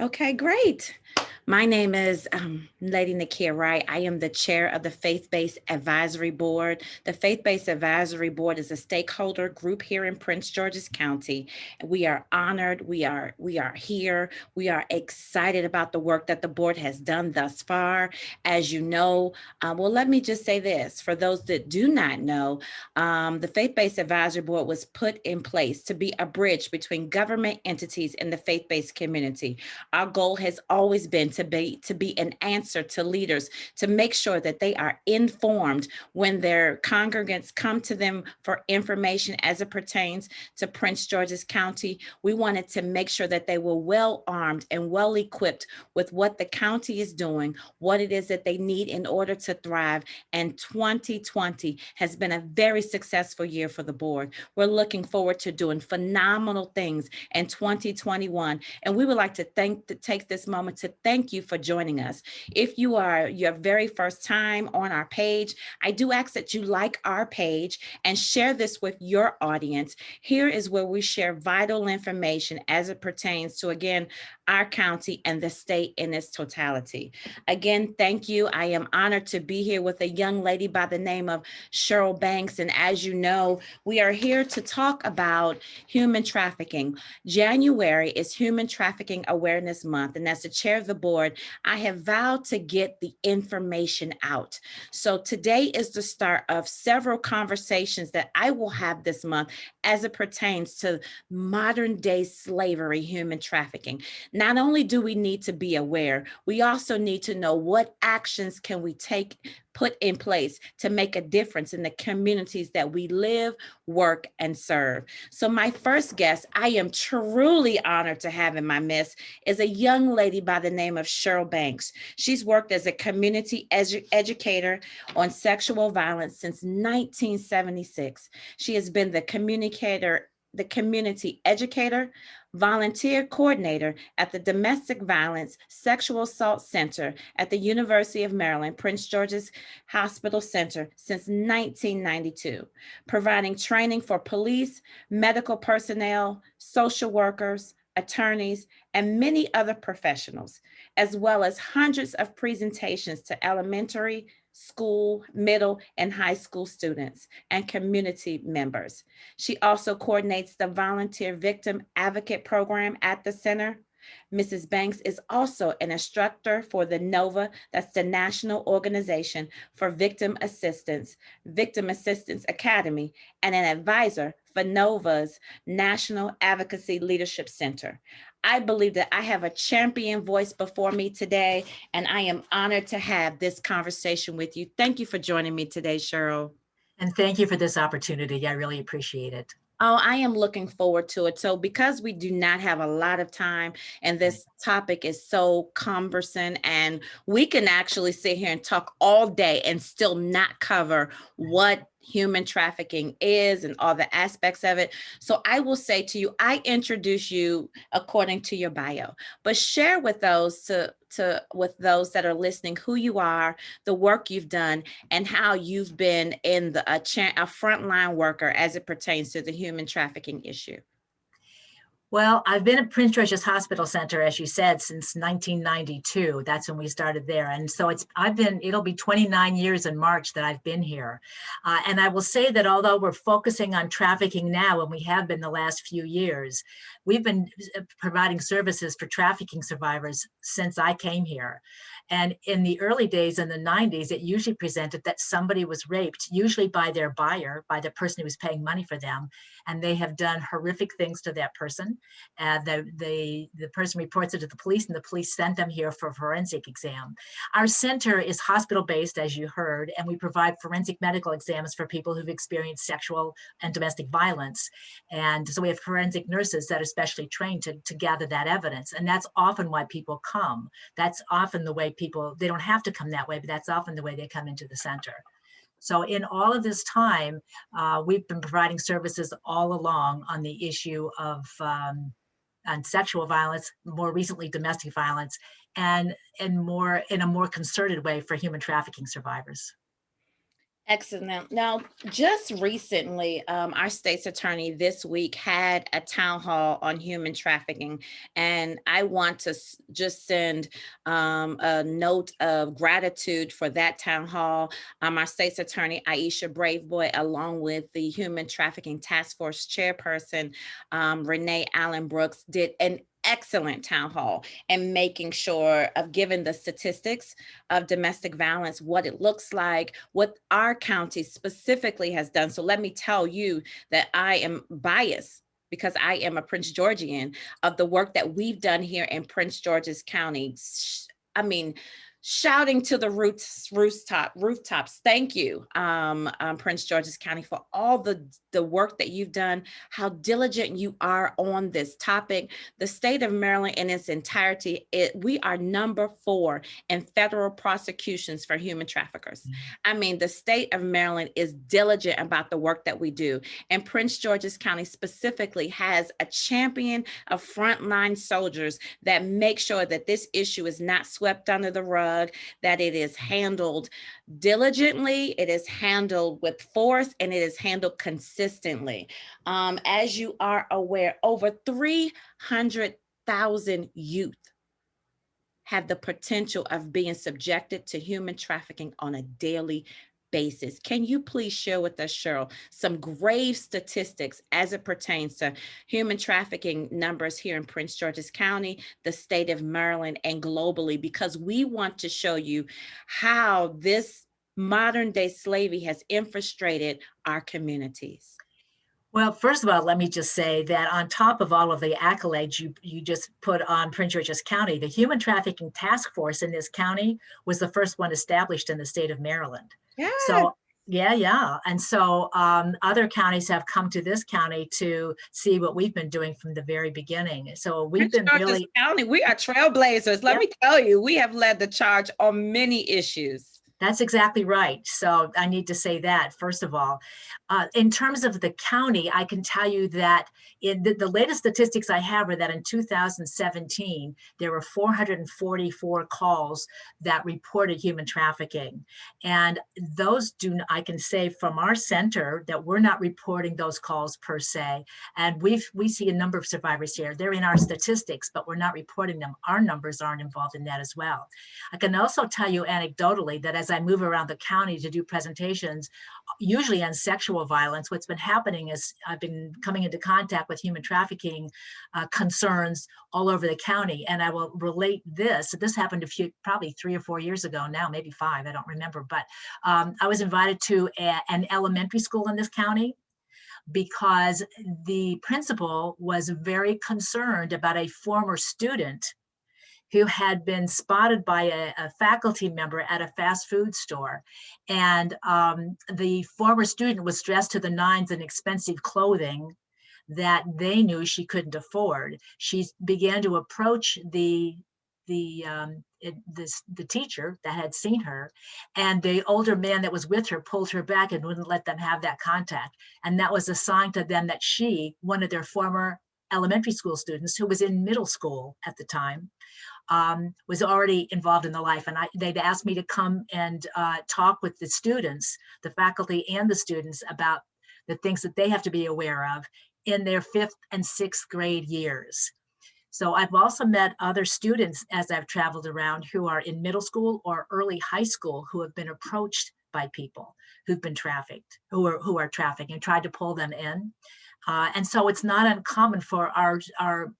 Okay, great. My name is Lady Nakia Wright. I am the chair of the Faith-Based Advisory Board. The Faith-Based Advisory Board is a stakeholder group here in Prince George's County. We are honored. We are here. We are excited about the work that the board has done thus far. As you know, well, let me just say this: for those that do not know, the Faith-Based Advisory Board was put in place to be a bridge between government entities and the faith-based community. Our goal has always been to be an answer to leaders, to make sure that they are informed when their congregants come to them for information as it pertains to Prince George's County. We wanted to make sure that they were well armed and well equipped with what the county is doing, what it is that they need in order to thrive. And 2020 has been a very successful year for the board. We're looking forward to doing phenomenal things in 2021. And we would like to take this moment to thank you for joining us. If you are your very first time on our page, I do ask that you like our page and share this with your audience. Here is where we share vital information as it pertains to, again, our county and the state in its totality. Again, thank you. I am honored to be here with a young lady by the name of Cheryl Banks. And as you know, we are here to talk about human trafficking. January is Human Trafficking Awareness Month. And as the chair of the board, I have vowed to get the information out. So today is the start of several conversations that I will have this month as it pertains to modern day slavery, human trafficking. Not only do we need to be aware, we also need to know what actions can we put in place to make a difference in the communities that we live, work, and serve. So my first guest, I am truly honored to have in my midst, is a young lady by the name of Cheryl Banks. She's worked as a community educator on sexual violence since 1976. She has been the community educator, volunteer coordinator at the Domestic Violence Sexual Assault Center at the University of Maryland, Prince George's Hospital Center since 1992, providing training for police, medical personnel, social workers, attorneys, and many other professionals, as well as hundreds of presentations to elementary, school, middle, and high school students and community members. She also coordinates the Volunteer Victim Advocate Program at the center. Mrs. Banks is also an instructor for the NOVA, that's the National Organization for Victim Assistance Academy, and an advisor for NOVA's National Advocacy Leadership Center. I believe that I have a champion voice before me today, and I am honored to have this conversation with you. Thank you for joining me today, Cheryl. And thank you for this opportunity. I really appreciate it. Oh, I am looking forward to it. So, because we do not have a lot of time and this topic is so cumbersome, and we can actually sit here and talk all day and still not cover what human trafficking is and all the aspects of it. So, I will say to you, I introduce you according to your bio, but share with those that are listening who you are, the work you've done, and how you've been in a frontline worker as it pertains to the human trafficking issue. Well, I've been at Prince George's Hospital Center, as you said, since 1992. That's when we started there. And so it'll be 29 years in March that I've been here. And I will say that although we're focusing on trafficking now, and we have been the last few years, we've been providing services for trafficking survivors since I came here. And in the early days, in the 90s, it usually presented that somebody was raped, usually by their buyer, by the person who was paying money for them, and they have done horrific things to that person. The person reports it to the police, and the police sent them here for a forensic exam. Our center is hospital-based, as you heard, and we provide forensic medical exams for people who've experienced sexual and domestic violence. And so we have forensic nurses that are specially trained to gather that evidence. And that's often why people come. That's often the way they don't have to come that way, but that's often the way they come into the center. So in all of this time, we've been providing services all along on the issue of on sexual violence, more recently domestic violence, and in a more concerted way for human trafficking survivors. Excellent. Now, just recently, our state's attorney this week had a town hall on human trafficking, and I want to just send a note of gratitude for that town hall. Our state's attorney, Aisha Braveboy, along with the Human Trafficking Task Force chairperson, Renee Allen Brooks, did an excellent town hall and making sure of giving the statistics of domestic violence, what it looks like, what our county specifically has done. So let me tell you that I am biased because I am a Prince Georgian of the work that we've done here in Prince George's County. I mean, shouting to the rooftops. Thank you, Prince George's County, for all the work that you've done, how diligent you are on this topic. The state of Maryland in its entirety, we are number 4 in federal prosecutions for human traffickers. I mean, the state of Maryland is diligent about the work that we do. And Prince George's County specifically has a champion of frontline soldiers that make sure that this issue is not swept under the rug, that it is handled diligently, it is handled with force, and it is handled consistently. As you are aware, over 300,000 youth have the potential of being subjected to human trafficking on a daily basis. Can you please share with us, Cheryl, some grave statistics as it pertains to human trafficking numbers here in Prince George's County, the state of Maryland, and globally? Because we want to show you how this modern day slavery has infiltrated our communities. Well, first of all, let me just say that on top of all of the accolades you just put on Prince George's County, the Human Trafficking Task Force in this county was the first one established in the state of Maryland. Yeah. So, yeah. And so other counties have come to this county to see what we've been doing from the very beginning. So we've Prince been George's really, County, we are trailblazers. Let yeah, me tell you, we have led the charge on many issues. that's exactly right. So I need to say that, first of all. In terms of the county, I can tell you that in the latest statistics I have are that in 2017, there were 444 calls that reported human trafficking. And those I can say from our center that we're not reporting those calls per se. And we see a number of survivors here. They're in our statistics, but we're not reporting them. Our numbers aren't involved in that as well. I can also tell you anecdotally that as I move around the county to do presentations, usually on sexual violence, what's been happening is I've been coming into contact with human trafficking concerns all over the county. And I will relate this. This happened probably 3 or 4 years ago now, maybe 5, I don't remember. But I was invited to an elementary school in this county because the principal was very concerned about a former student who had been spotted by a faculty member at a fast food store. And the former student was dressed to the nines in expensive clothing that they knew she couldn't afford. She began to approach the teacher that had seen her, and the older man that was with her pulled her back and wouldn't let them have that contact. And that was a sign to them that she, one of their former elementary school students who was in middle school at the time, was already involved in the life. And they'd asked me to come and talk with the students, the faculty and the students, about the things that they have to be aware of in their 5th and 6th grade years. So I've also met other students as I've traveled around who are in middle school or early high school who have been approached by people who've been trafficked, who are trafficked, and tried to pull them in. And so it's not uncommon for our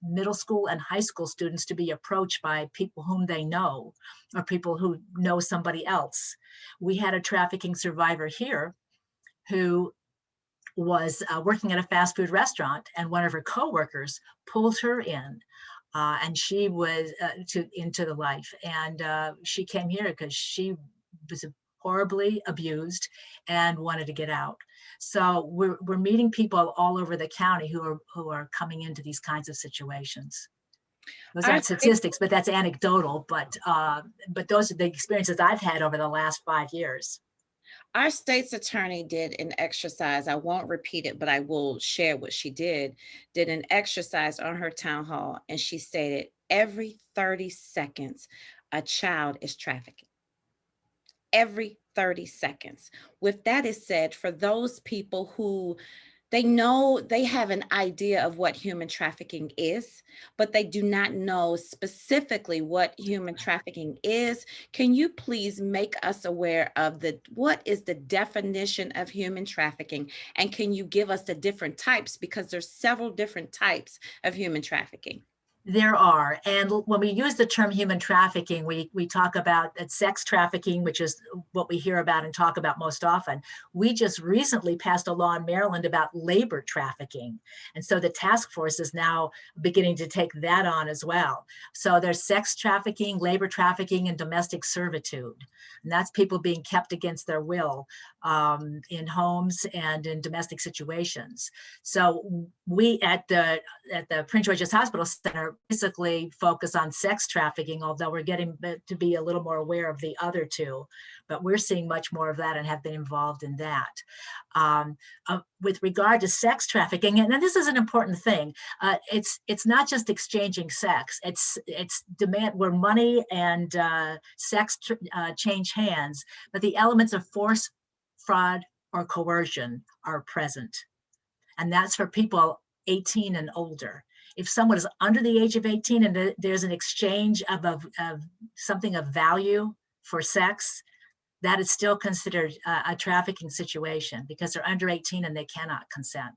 middle school and high school students to be approached by people whom they know or people who know somebody else. We had a trafficking survivor here who was working at a fast food restaurant, and one of her coworkers pulled her in, and she was into the life. And she came here because she was horribly abused and wanted to get out. So we're meeting people all over the county who are coming into these kinds of situations. Those Our aren't statistics, but that's anecdotal. But those are the experiences I've had over the last 5 years. Our state's attorney did an exercise. I won't repeat it, but I will share what she did an exercise on her town hall, and she stated every 30 seconds, a child is trafficked. Every 30 seconds. With that is said, for those people who they know they have an idea of what human trafficking is, but they do not know specifically what human trafficking is. Can you please make us aware of what is the definition of human trafficking? And can you give us the different types? Because there's several different types of human trafficking. There are. And when we use the term human trafficking, we talk about sex trafficking, which is what we hear about and talk about most often. We just recently passed a law in Maryland about labor trafficking. And so the task force is now beginning to take that on as well. So there's sex trafficking, labor trafficking, and domestic servitude. And that's people being kept against their will in homes and in domestic situations. So we at the Prince George's Hospital Center basically focus on sex trafficking, although we're getting to be a little more aware of the other two. But we're seeing much more of that and have been involved in that. With regard to sex trafficking, and this is an important thing, it's not just exchanging sex. It's demand where money and sex change hands, but the elements of force, fraud, or coercion are present. And that's for people 18 and older. If someone is under the age of 18 and there's an exchange of something of value for sex, that is still considered a trafficking situation because they're under 18 and they cannot consent.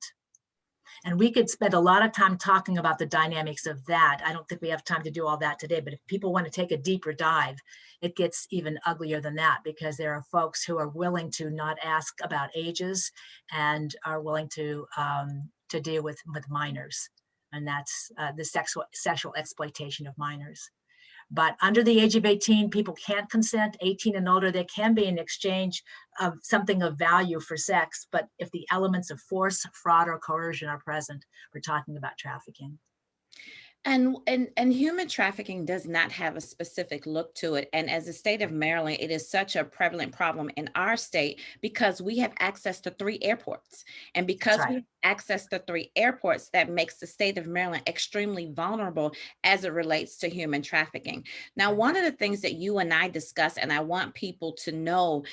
And we could spend a lot of time talking about the dynamics of that. I don't think we have time to do all that today, but if people want to take a deeper dive, it gets even uglier than that because there are folks who are willing to not ask about ages and are willing to deal with minors. And that's the sexual exploitation of minors. But under the age of 18, people can't consent. 18 and older, there can be an exchange of something of value for sex. But if the elements of force, fraud, or coercion are present, we're talking about trafficking. And human trafficking does not have a specific look to it. And as the state of Maryland, it is such a prevalent problem in our state because we have access to 3 airports. And because we have access to 3 airports, that makes the state of Maryland extremely vulnerable as it relates to human trafficking. Now, one of the things that you and I discuss, and I want people to know,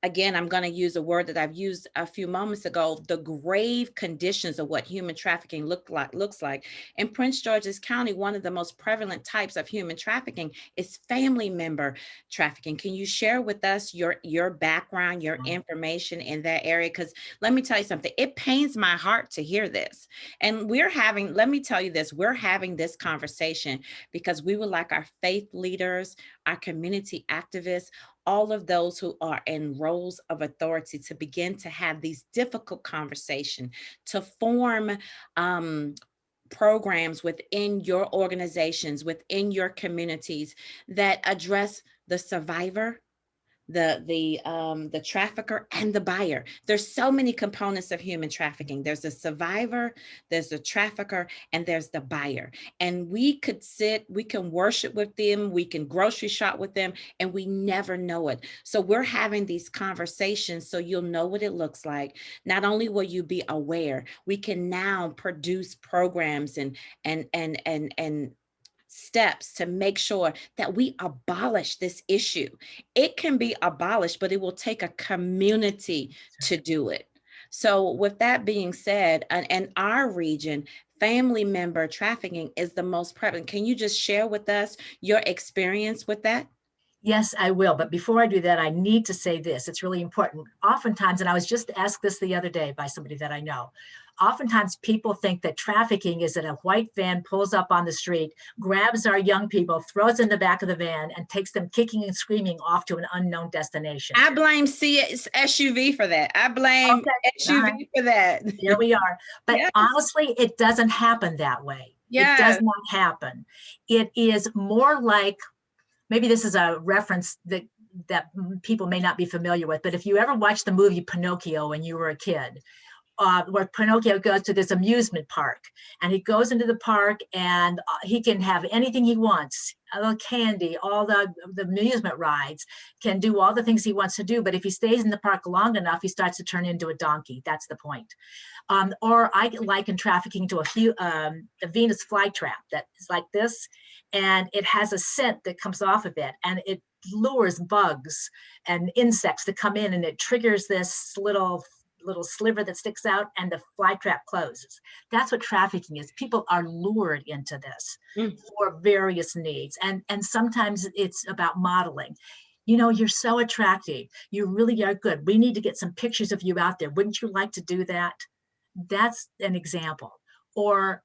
again, I'm going to use a word that I've used a few moments ago, the grave conditions of what human trafficking looks like. In Prince George's County, one of the most prevalent types of human trafficking is family member trafficking. Can you share with us your background, your information in that area? Because let me tell you something, it pains my heart to hear this. And let me tell you this, we're having this conversation because we would like our faith leaders, our community activists, all of those who are in roles of authority to begin to have these difficult conversations, to form programs within your organizations, within your communities that address the survivor, the trafficker, and the buyer. There's so many components of human trafficking. There's the survivor, there's the trafficker, and there's the buyer. And we can worship with them, we can grocery shop with them, and we never know it. So we're having these conversations so you'll know what it looks like. Not only will you be aware, we can now produce programs and steps to make sure that we abolish this issue. It can be abolished, but it will take a community to do it. So with that being said, in our region, family member trafficking is the most prevalent. Can you just share with us your experience with that? Yes, I will. But before I do that, I need to say this. It's really important. Oftentimes, and I was just asked this the other day by somebody that I know, oftentimes people think that trafficking is that a white van pulls up on the street, grabs our young people, throws in the back of the van, and takes them kicking and screaming off to an unknown destination. I blame SUV for that. I blame SUV for that. There we are. But yes. Honestly, it doesn't happen that way. It does not happen. It is more like, maybe this is a reference that people may not be familiar with, but if you ever watched the movie Pinocchio when you were a kid, where Pinocchio goes to this amusement park, and he goes into the park and he can have anything he wants, a little candy, all the amusement rides, can do all the things he wants to do. But if he stays in the park long enough, he starts to turn into a donkey. That's the point. Or I liken trafficking to a Venus flytrap that is like this, and it has a scent that comes off of it, and lures bugs and insects to come in, and it triggers this little sliver that sticks out, and the fly trap closes. That's what trafficking is. People are lured into this Mm. for various needs, and sometimes it's about modeling. You're so attractive, you really are good, we need to get some pictures of you out there, wouldn't you like to do that? That's an example. Or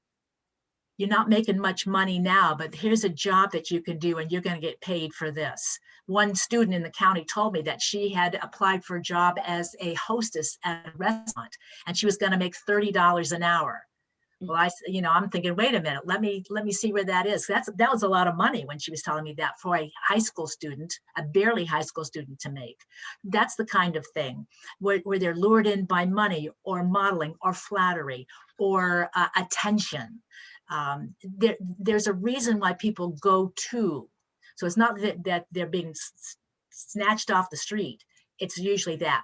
you're not making much money now, but here's a job that you can do and you're going to get paid for this. One student in the county told me that she had applied for a job as a hostess at a restaurant and she was going to make $30 an hour. Well, I'm thinking, wait a minute, let me see where that is. That was a lot of money when she was telling me that for a high school student, a barely high school student to make. That's the kind of thing where they're lured in by money or modeling or flattery or attention. There's a reason why people go to. So it's not that they're being snatched off the street. It's usually that.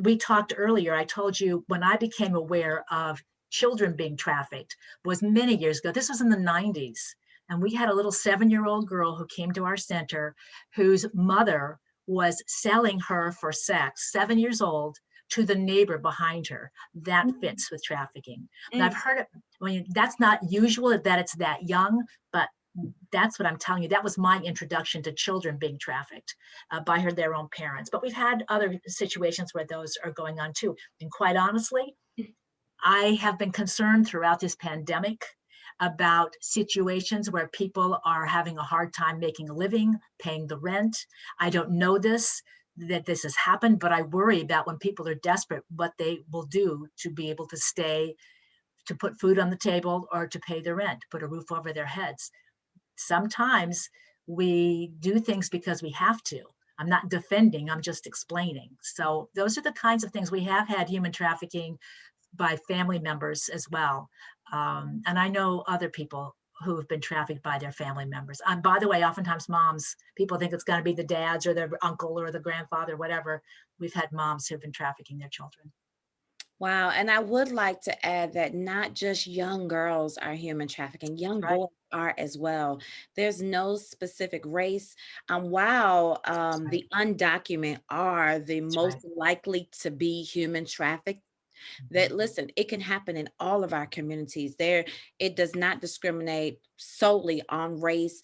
We talked earlier, I told you when I became aware of children being trafficked was many years ago. This was in the 90s. And we had a little 7-year-old girl who came to our center whose mother was selling her for sex, 7 years old, to the neighbor behind her. That fits with trafficking. And I've heard it, that's not usual that it's that young, but that's what I'm telling you. That was my introduction to children being trafficked by their own parents. But we've had other situations where those are going on too. And quite honestly, I have been concerned throughout this pandemic about situations where people are having a hard time making a living, paying the rent. I don't know that this has happened, but I worry about when people are desperate, what they will do to be able to stay, to put food on the table or to pay the rent, put a roof over their heads. Sometimes we do things because we have to. I'm not defending, I'm just explaining. So those are the kinds of things. We have had human trafficking by family members as well. And I know other people who have been trafficked by their family members. And by the way, oftentimes moms, people think it's going to be the dads or their uncle or the grandfather, whatever. We've had moms who've been trafficking their children. Wow. And I would like to add that not just young girls are human trafficking, young Right. boys are as well. There's no specific race. While Right. the undocumented are the That's most right. likely to be human trafficked, that Mhm. listen, it can happen in all of our communities. It does not discriminate solely on race,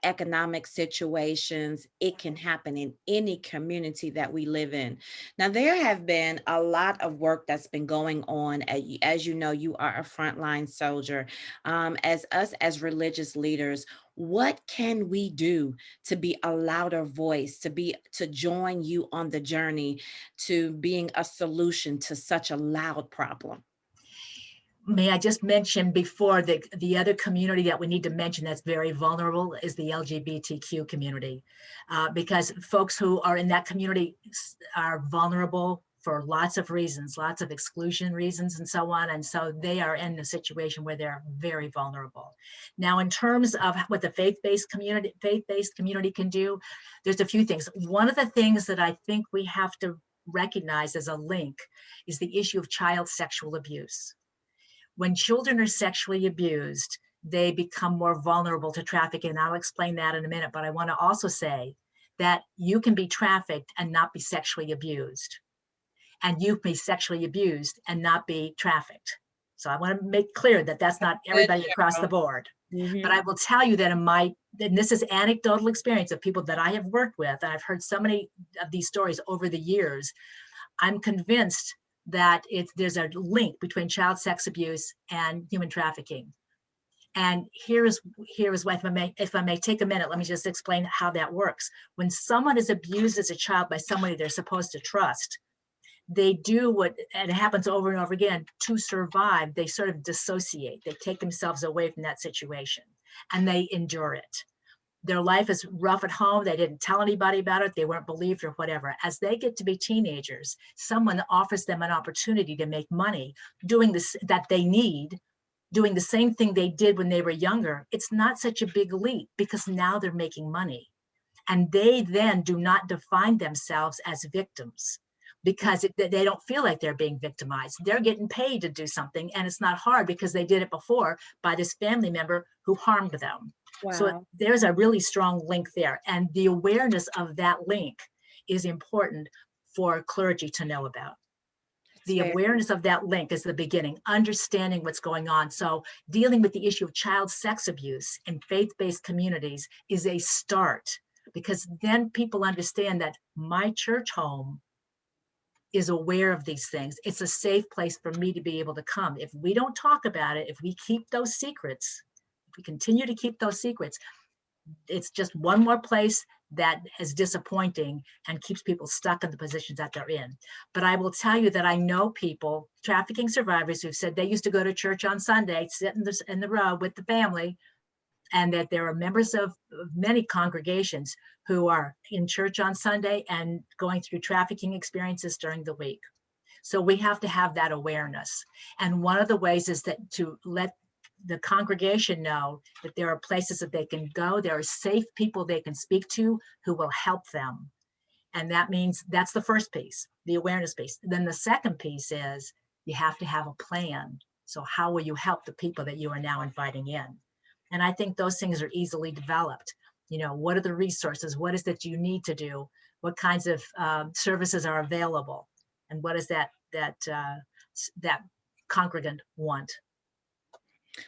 economic situations. It can happen in any community that we live in. Now, there have been a lot of work that's been going on. As you know, you are a frontline soldier. As us as religious leaders, what can we do to be a louder voice, to join you on the journey to being a solution to such a loud problem? May I just mention before the other community that we need to mention that's very vulnerable is the LGBTQ community, because folks who are in that community are vulnerable for lots of reasons, lots of exclusion reasons and so on. And so they are in a situation where they're very vulnerable. Now, in terms of what the faith-based community can do, there's a few things. One of the things that I think we have to recognize as a link is the issue of child sexual abuse. When children are sexually abused, they become more vulnerable to trafficking. And I'll explain that in a minute. But I want to also say that you can be trafficked and not be sexually abused. And you can be sexually abused and not be trafficked. So I want to make clear that that's not Good, everybody across the Cheryl. board. But Mhm. I will tell you that and this is anecdotal experience of people that I have worked with, and I've heard so many of these stories over the years, I'm convinced that there's a link between child sex abuse and human trafficking. And here is what, if I may take a minute, let me just explain how that works. When someone is abused as a child by somebody they're supposed to trust, they do what, and it happens over and over again, to survive, they sort of dissociate. They take themselves away from that situation and they endure it. Their life is rough at home. They didn't tell anybody about it. They weren't believed or whatever. As they get to be teenagers, someone offers them an opportunity to make money doing this that they need, doing the same thing they did when they were younger. It's not such a big leap because now they're making money. And they then do not define themselves as victims because they don't feel like they're being victimized. They're getting paid to do something, and it's not hard because they did it before by this family member who harmed them. So Wow. there's a really strong link there. And the awareness of that link is important for clergy to know about. It's The very, awareness of that link is the beginning, understanding what's going on. So dealing with the issue of child sex abuse in faith-based communities is a start, because then people understand that my church home is aware of these things. It's a safe place for me to be able to come. If we don't talk about it, if we keep those secrets, if we continue to keep those secrets, it's just one more place that is disappointing and keeps people stuck in the positions that they're in. But I will tell you that I know people, trafficking survivors, who've said they used to go to church on Sunday, sit in the row with the family, and that there are members of many congregations who are in church on Sunday and going through trafficking experiences during the week. So we have to have that awareness. And one of the ways is that to let the congregation know that there are places that they can go, there are safe people they can speak to who will help them. And that means that's the first piece, the awareness piece. Then the second piece is you have to have a plan. So how will you help the people that you are now inviting in? And I think those things are easily developed. You know, what are the resources? What is that you need to do? What kinds of services are available? And what does that congregant want?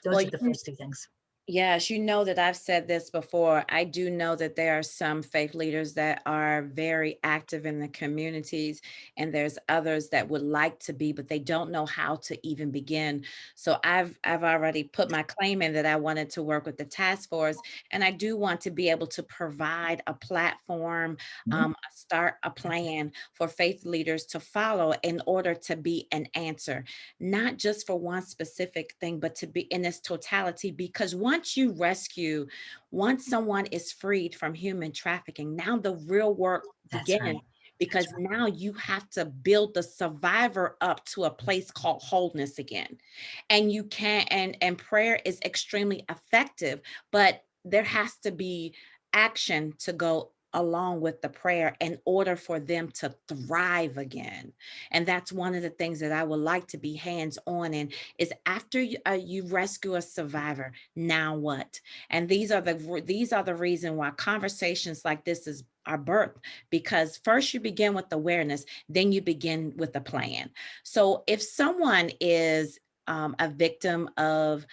well, Those are the first two things. yes, you know that I've said this before. I do know that there are some faith leaders that are very active in the communities, and there's others that would like to be, but they don't know how to even begin. So I've already put my claim in that I wanted to work with the task force, and I do want to be able to provide a platform, Mhm. start a plan for faith leaders to follow in order to be an answer, not just for one specific thing, but to be in its totality. Because once someone is freed from human trafficking, now the real work That's right. begins. That's Because right. now you have to build the survivor up to a place called wholeness again. And you can't, and prayer is extremely effective, but there has to be action to go along with the prayer in order for them to thrive again. And that's one of the things that I would like to be hands on in, is after you rescue a survivor, now what? And these are the reason why conversations like this is are birth, because first you begin with awareness, then you begin with a plan. So if someone is a victim of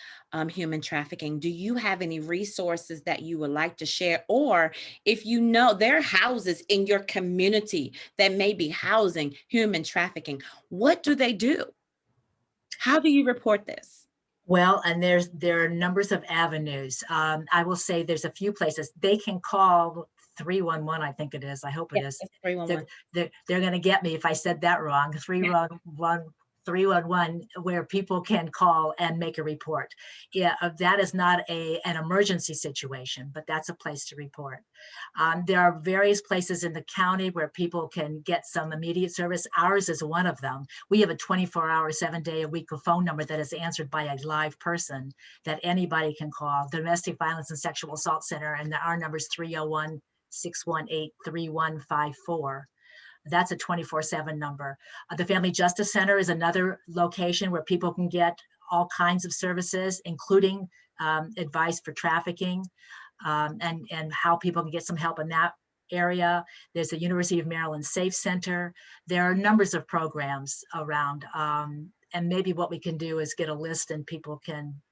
human trafficking, do you have any resources that you would like to share? Or if you know there are houses in your community that may be housing human trafficking, what do they do? How do you report this? Well, and there are numbers of avenues. I will say there's a few places they can call 311. I think it is. I hope it Yeah, is. it's They're 311. they're going to get me if I said that wrong. 311, where people can call and make a report. Yeah, that is not an emergency situation, but that's a place to report. There are various places in the county where people can get some immediate service. Ours is one of them. We have a 24-hour, 7-day-a-week phone number that is answered by a live person that anybody can call, the Domestic Violence and Sexual Assault Center, and our number is 301-618-3154. That's a 24/7 number. The Family Justice Center is another location where people can get all kinds of services, including advice for trafficking, and how people can get some help in that area. There's the University of Maryland Safe Center. There are numbers of programs around. And maybe what we can do is get a list and people can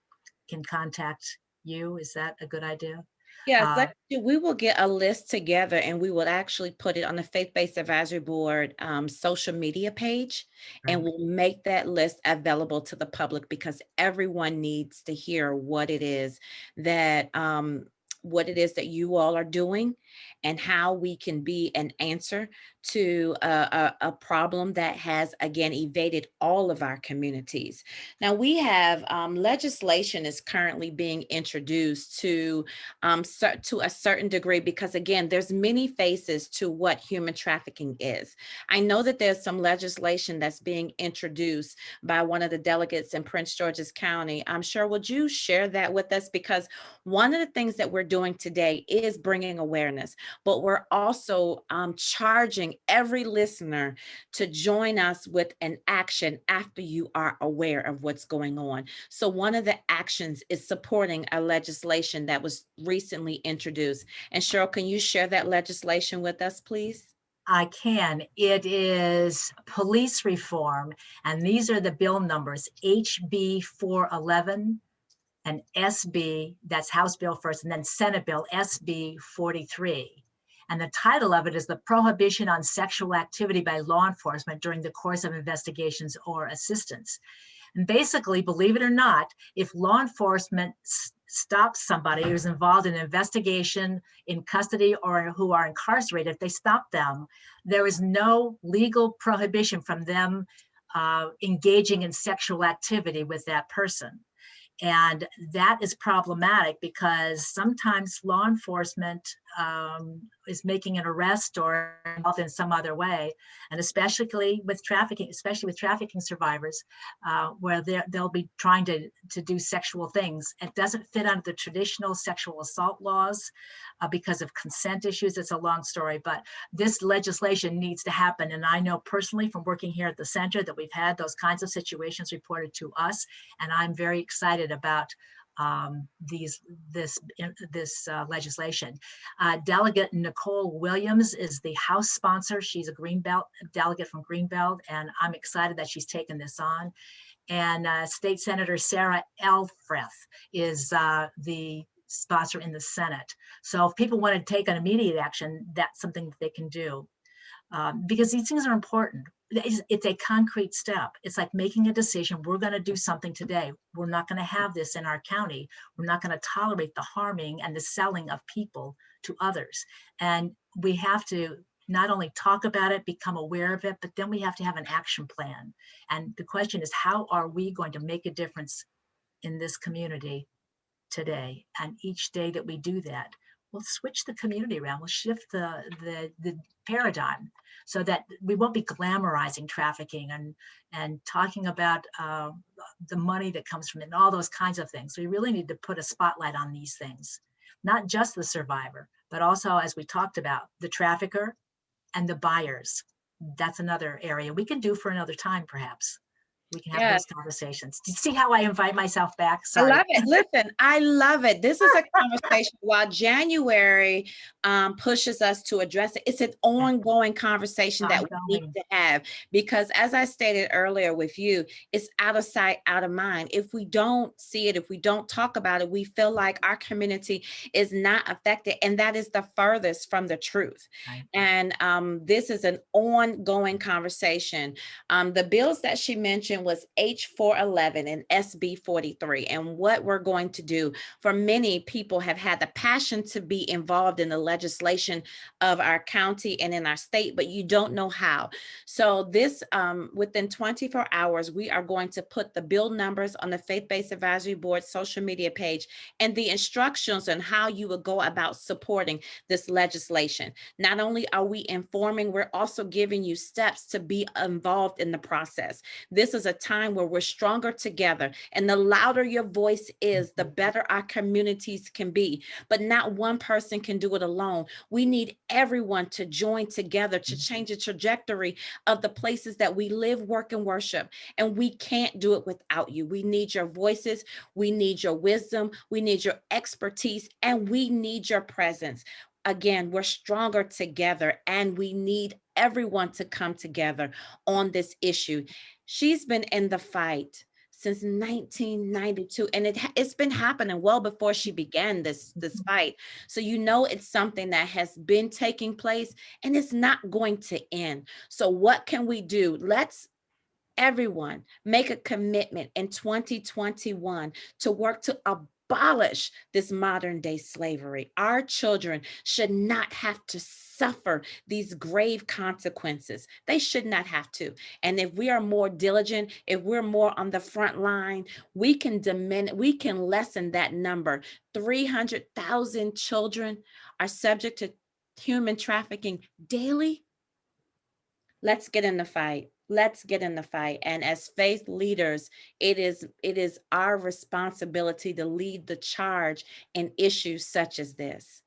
contact you. Is that a good idea? Yes, Uh, we will get a list together and we will actually put it on the Faith-Based Advisory Board social media page, and right. we'll make that list available to the public, because everyone needs to hear what it is that you all are doing, and how we can be an answer to a problem that has again evaded all of our communities. Now we have legislation is currently being introduced to a certain degree, because again there's many faces to what human trafficking is. I know that there's some legislation that's being introduced by one of the delegates in Prince George's County. I'm sure, would you share that with us? Because one of the things that we're doing today is bringing awareness, but we're also charging every listener to join us with an action after you are aware of what's going on. So one of the actions is supporting a legislation that was recently introduced. And Cheryl, can you share that legislation with us, please? I can. It is police reform, and these are the bill numbers: HB 411 and SB, that's House Bill first, and then Senate Bill SB 43. And the title of it is the Prohibition on Sexual Activity by Law Enforcement During the Course of Investigations or Assistance. And basically, believe it or not, if law enforcement stops somebody who's involved in an investigation, in custody, or who are incarcerated, if they stop them, there is no legal prohibition from them engaging in sexual activity with that person. And that is problematic because sometimes law enforcement is making an arrest or involved in some other way, and especially with trafficking survivors, where they'll be trying to do sexual things. It doesn't fit under the traditional sexual assault laws because of consent issues. It's a long story, but this legislation needs to happen. And I know personally from working here at the center that we've had those kinds of situations reported to us, and I'm very excited about this legislation. Delegate Nicole Williams is the House sponsor. She's a Greenbelt delegate from Greenbelt, and I'm excited that she's taken this on. And State Senator Sarah Elfreth is the sponsor in the Senate. So if people want to take an immediate action, that's something that they can do. Because these things are important. It's a concrete step. It's like making a decision. We're going to do something today. We're not going to have this in our county. We're not going to tolerate the harming and the selling of people to others. And we have to not only talk about it, become aware of it, but then we have to have an action plan. And the question is, how are we going to make a difference in this community today? And each day that we do that, we'll switch the community around. We'll shift the paradigm so that we won't be glamorizing trafficking and talking about the money that comes from it and all those kinds of things. We really need to put a spotlight on these things, not just the survivor, but also, as we talked about, the trafficker and the buyers. That's another area we can do for another time, perhaps. We can have Yes. those conversations. Do you see how I invite myself back? I Sorry. love it. Listen, I love it. This is a conversation. While January pushes us to address it, it's an ongoing conversation that we need to have, because as I stated earlier with you, it's out of sight, out of mind. If we don't see it, if we don't talk about it, we feel like our community is not affected. And that is the furthest from the truth. Right. And this is an ongoing conversation. The bills that she mentioned was H411 and SB 43. And what we're going to do, for many people have had the passion to be involved in the legislation of our county and in our state, but you don't know how. So this, within 24 hours, we are going to put the bill numbers on the Faith-Based Advisory Board social media page and the instructions on how you will go about supporting this legislation. Not only are we informing, we're also giving you steps to be involved in the process. This is a time where we're stronger together, and the louder your voice is, the better our communities can be. But not one person can do it alone. We need everyone to join together to change the trajectory of the places that we live, work, and worship. And we can't do it without you. We need your voices. We need your wisdom. We need your expertise, and we need your presence. Again, we're stronger together, and we need everyone to come together on this issue. She's been in the fight since 1992, and it's been happening well before she began this fight. So you know it's something that has been taking place, and it's not going to end. So what can we do? Let's everyone make a commitment in 2021 to work to abolish this modern day slavery. Our children should not have to suffer these grave consequences. They should not have to. And if we are more diligent, if we're more on the front line, we can lessen that number. 300,000 children are subject to human trafficking daily. Let's get in the fight. Let's get in the fight. And as faith leaders, it is our responsibility to lead the charge in issues such as this.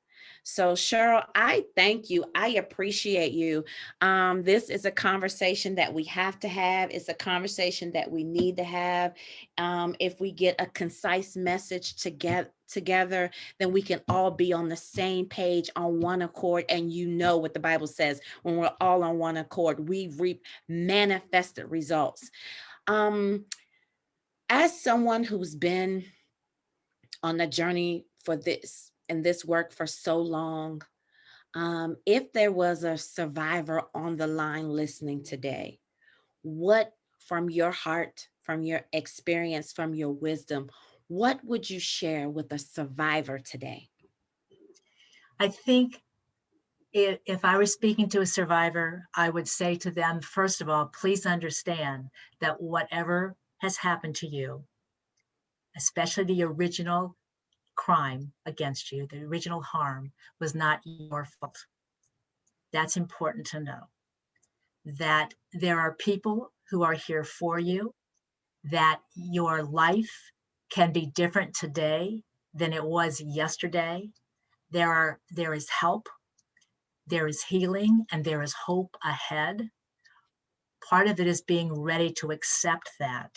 So, Cheryl, I thank you. I appreciate you. This is a conversation that we have to have. It's a conversation that we need to have. If we get a concise message together, then we can all be on the same page, on one accord. And you know what the Bible says: when we're all on one accord, we reap manifested results. Um, as someone who's been on the journey for this and this work for so long, if there was a survivor on the line listening today, what, from your heart, from your experience, from your wisdom, what would you share with a survivor today? I think if I were speaking to a survivor, I would say to them, first of all, please understand that whatever has happened to you, especially the original crime against you, the original harm, was not your fault. That's important to know. That there are people who are here for you, that your life can be different today than it was yesterday. There is help, there is healing, and there is hope ahead. Part of it is being ready to accept that.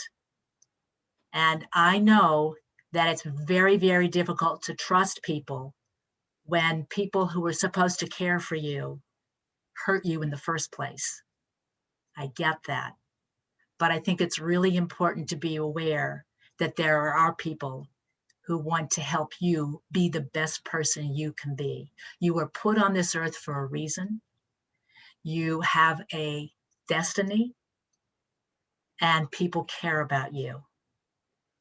And I know that it's very, very difficult to trust people when people who were supposed to care for you hurt you in the first place. I get that. But I think it's really important to be aware that there are people who want to help you be the best person you can be. You were put on this earth for a reason. You have a destiny, and people care about you.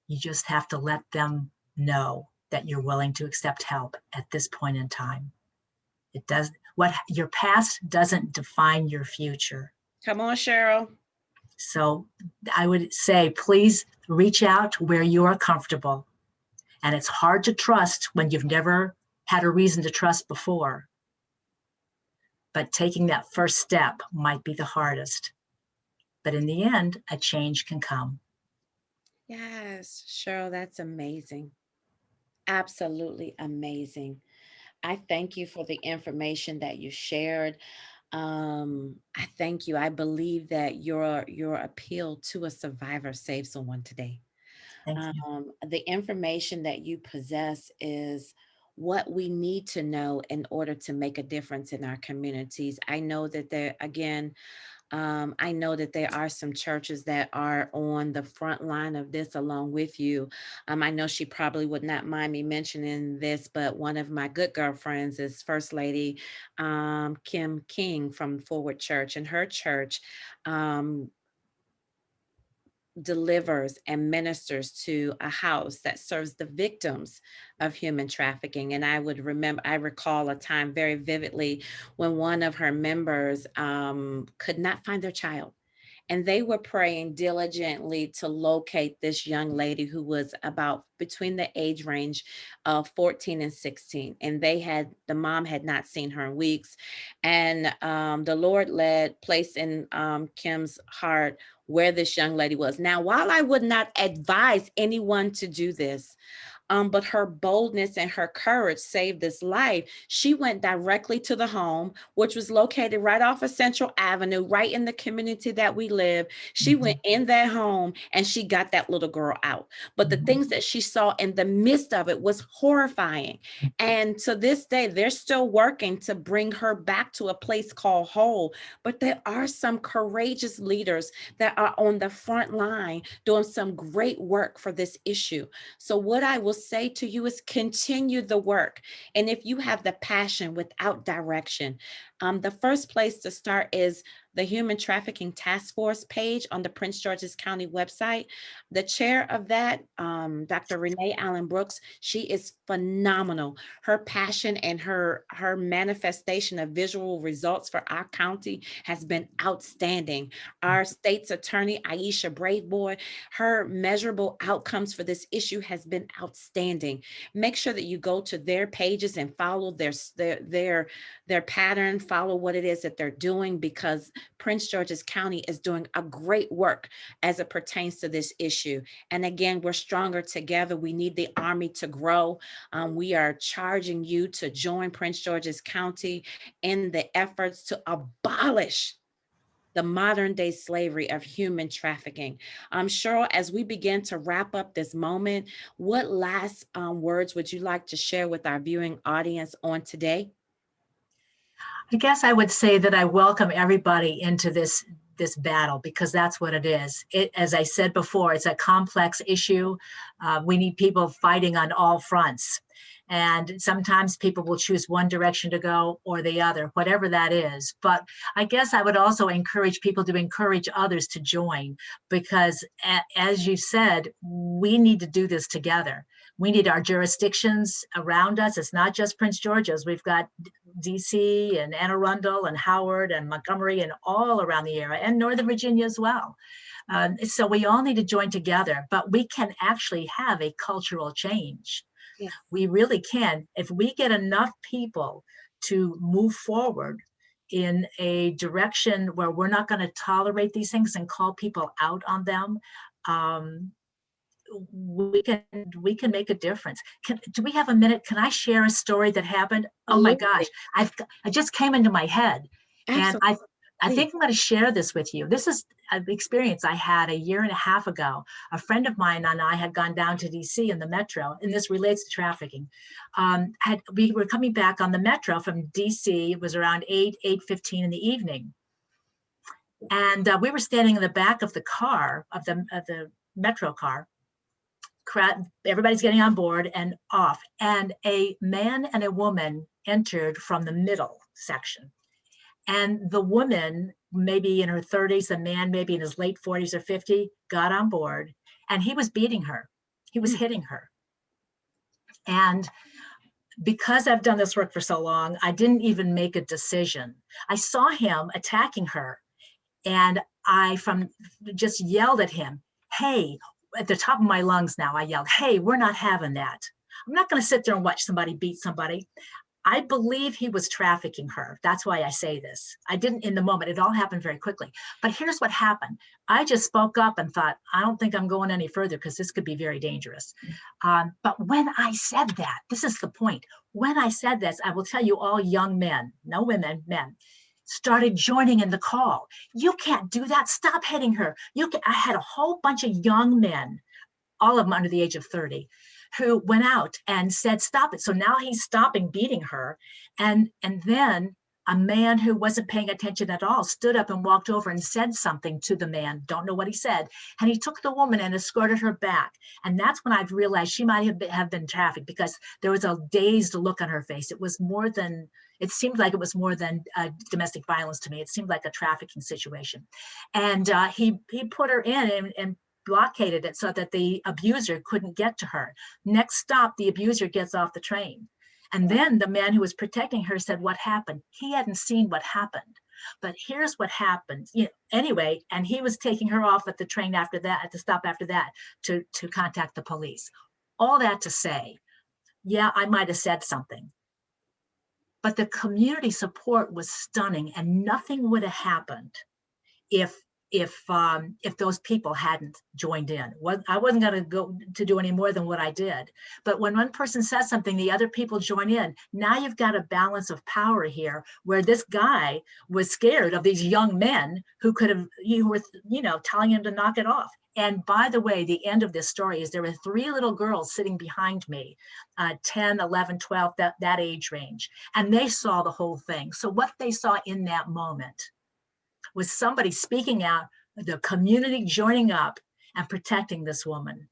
You just have to let them know that you're willing to accept help at this point in time. It does what your past doesn't define your future. Come on, Cheryl. So I would say, please reach out where you are comfortable. And it's hard to trust when you've never had a reason to trust before. But taking that first step might be the hardest. But in the end, a change can come. Yes, Cheryl, that's amazing. Absolutely amazing. I thank you for the information that you shared. I thank you. I believe that your appeal to a survivor saved someone today. Thank you. The information that you possess is what we need to know in order to make a difference in our communities. I know that there, again, I know that there are some churches that are on the front line of this along with you. I know she probably would not mind me mentioning this, but one of my good girlfriends is First Lady Kim King from Forward Church, and her church um, delivers and ministers to a house that serves the victims of human trafficking. And I recall a time very vividly when one of her members could not find their child. And they were praying diligently to locate this young lady who was about between the age range of 14 and 16. And the mom had not seen her in weeks. And the Lord placed in Kim's heart where this young lady was. Now, while I would not advise anyone to do this, but her boldness and her courage saved this life. She went directly to the home, which was located right off of Central Avenue, right in the community that we live. She went in that home and she got that little girl out. But the things that she saw in the midst of it was horrifying. And to this day, they're still working to bring her back to a place called whole. But there are some courageous leaders that are on the front line doing some great work for this issue. So, what I will say to you is continue the work. And if you have the passion without direction, the first place to start is the Human Trafficking Task Force page on the Prince George's County website. The chair of that, Dr. Renee Allen Brooks, she is phenomenal. Her passion and her manifestation of visual results for our county has been outstanding. Our state's attorney, Aisha Braidboy, her measurable outcomes for this issue has been outstanding. Make sure that you go to their pages and follow their pattern, follow what it is that they're doing, because Prince George's County is doing a great work as it pertains to this issue. And again, we're stronger together. We need the Army to grow. We are charging you to join Prince George's County in the efforts to abolish the modern day slavery of human trafficking. Cheryl, as we begin to wrap up this moment, what last words would you like to share with our viewing audience on today? I guess I would say that I welcome everybody into this battle, because that's what it is. As I said before, it's a complex issue. We need people fighting on all fronts. And sometimes people will choose one direction to go or the other, whatever that is. But I guess I would also encourage people to encourage others to join, because as you said, we need to do this together. We need our jurisdictions around us. It's not just Prince George's. We've got DC and Anne Arundel and Howard and Montgomery and all around the area, and Northern Virginia as well. So we all need to join together, but we can actually have a cultural change. Yeah. We really can. If we get enough people to move forward in a direction where we're not going to tolerate these things and call people out on them, we can make a difference. Do we have a minute? Can I share a story that happened? Oh my gosh, I just came into my head. Absolutely. And I think I'm going to share this with you. This is an experience I had a year and a half ago. A friend of mine and I had gone down to DC in the metro, and this relates to trafficking. We were coming back on the metro from DC. It was around 8:15 in the evening. And we were standing in the back of the car, of the metro car. Everybody's getting on board and off. And a man and a woman entered from the middle section. And the woman, maybe in her 30s, the man maybe in his late 40s or 50, got on board, and he was beating her. He was hitting her. And because I've done this work for so long, I didn't even make a decision. I saw him attacking her, and I just yelled at him, "Hey," at the top of my lungs now, I yelled, "Hey, we're not having that. I'm not going to sit there and watch somebody beat somebody." I believe he was trafficking her. That's why I say this. I didn't in the moment. It all happened very quickly. But here's what happened. I just spoke up and thought, I don't think I'm going any further because this could be very dangerous. But when I said that, this is the point. When I said this, I will tell you, all young men, no women, men, started joining in the call. You can't do that. Stop hitting her. I had a whole bunch of young men, all of them under the age of 30, who went out and said, "Stop it." So now he's stopping beating her. And then a man who wasn't paying attention at all stood up and walked over and said something to the man. Don't know what he said. And he took the woman and escorted her back. And that's when I've realized she might have been trafficked, because there was a dazed look on her face. It seemed like it was more than domestic violence to me. It seemed like a trafficking situation. And he put her in and blockaded it so that the abuser couldn't get to her. Next stop, the abuser gets off the train. And then the man who was protecting her said, "What happened?" He hadn't seen what happened. But here's what happened. Anyway, and he was taking her off at the train after that, at the stop after that, to contact the police. All that to say, yeah, I might have said something. But the community support was stunning, and nothing would have happened if those people hadn't joined in. I wasn't going to go to do any more than what I did. But when one person says something, the other people join in. Now you've got a balance of power here, where this guy was scared of these young men who were telling him to knock it off. And by the way, the end of this story is there were 3 little girls sitting behind me, 10, 11, 12, that age range. And they saw the whole thing. So what they saw in that moment was somebody speaking out, the community joining up and protecting this woman.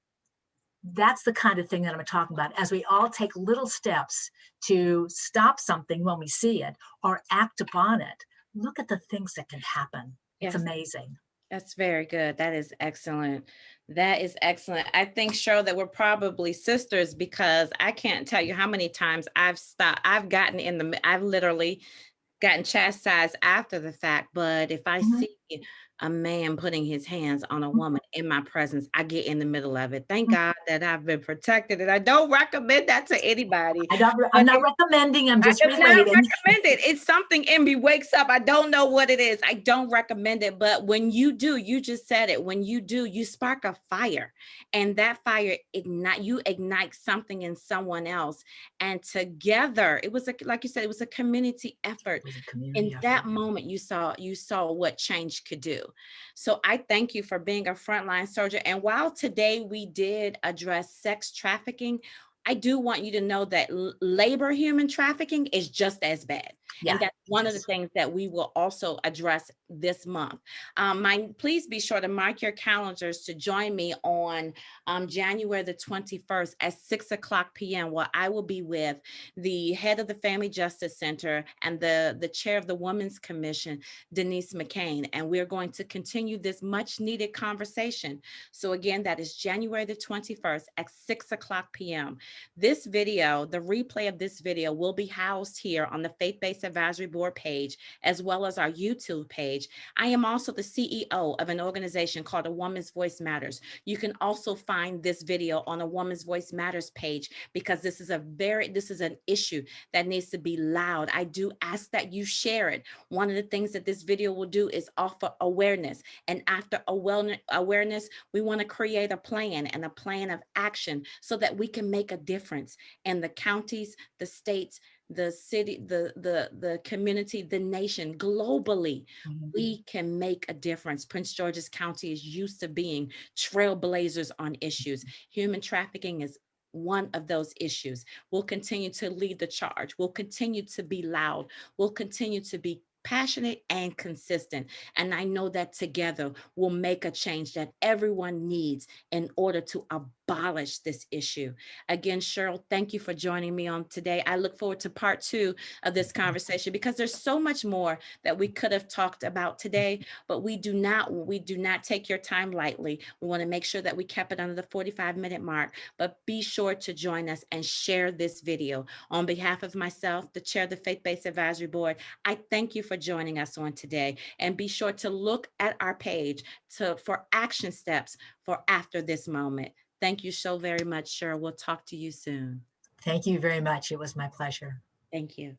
That's the kind of thing that I'm talking about. As we all take little steps to stop something when we see it or act upon it, look at the things that can happen. It's amazing. That's very good. That is excellent. That is excellent. I think, Cheryl, that we're probably sisters, because I can't tell you how many times I've literally gotten chastised after the fact. But if I see a man putting his hands on a woman in my presence, I get in the middle of it. Thank God that I've been protected, and I don't recommend that to anybody. I'm But not recommending, I'm I just do not relating. recommend it. It's something in me wakes up. I don't know what it is. I don't recommend it. But when you do, you just said it. When you do, you spark a fire. And that fire ignite something in someone else. And together, it was like you said, it was a community effort. It was a community In effort. that moment, you saw what change could do. So I thank you for being a frontline soldier. And while today we did address sex trafficking, I do want you to know that labor human trafficking is just as bad. Yeah, And that's one of the yes. things that we will also address this month. Please be sure to mark your calendars to join me on January the 21st at 6 o'clock p.m., where I will be with the head of the Family Justice Center and the chair of the Women's Commission, Denise McCain. And we're going to continue this much needed conversation. So again, that is January the 21st at 6 o'clock p.m. This video, the replay of this video, will be housed here on the Faith-Based Advisory Board page, as well as our YouTube page. I am also the CEO of an organization called A Woman's Voice Matters. You can also find this video on A Woman's Voice Matters page, because this is an issue that needs to be loud. I do ask that you share it. One of the things that this video will do is offer awareness. And after awareness, we want to create a plan and a plan of action so that we can make a difference in the counties, the states, the city, the community, the nation, globally. We can make a difference. Prince George's County is used to being trailblazers on issues. Human trafficking is one of those issues. We'll continue to lead the charge. We'll continue to be loud. We'll continue to be passionate and consistent. And I know that together we'll make a change that everyone needs in order to abolish this issue. Again, Cheryl, thank you for joining me on today. I look forward to part 2 of this conversation, because there's so much more that we could have talked about today, but we do not take your time lightly. We want to make sure that we kept it under the 45-minute mark, but be sure to join us and share this video. On behalf of myself, the chair of the Faith-Based Advisory Board, I thank you for joining us on today, and be sure to look at our page for action steps for after this moment. Thank you so very much, Cheryl. We'll talk to you soon. Thank you very much. It was my pleasure. Thank you.